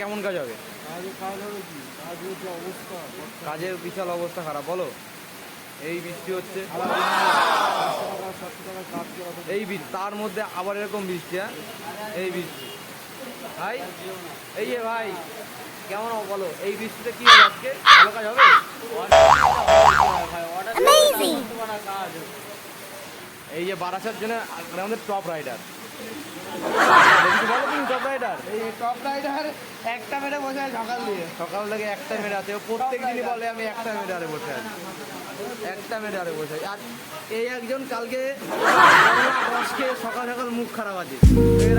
কেমন কাজ হবে? কাজের বিশাল অবস্থা খারাপ, বলো। এই বৃষ্টি হচ্ছে, এই তার মধ্যে আবার এরকম বৃষ্টি। হ্যাঁ, এই বৃষ্টি ভাই, এই যে ভাই কেমন বলো, এই বৃষ্টিতে কি হবে আজকে? ভালো কাজ হবে? এই যে বারাসাত জন্য আমাদের টপ রাইডার, বলো তুমি টপ রাইডার। এই টপ রাইডার একটা মেরে বসে আছে সকাল থেকে একটা মেরে আছে, প্রত্যেক দিনই বলে আমি একটা মেডারে বসে আছি, একটা মেডারে বসে আছি। আর এই একজন কালকে সকাল সকাল মুখ খারাপ আছে।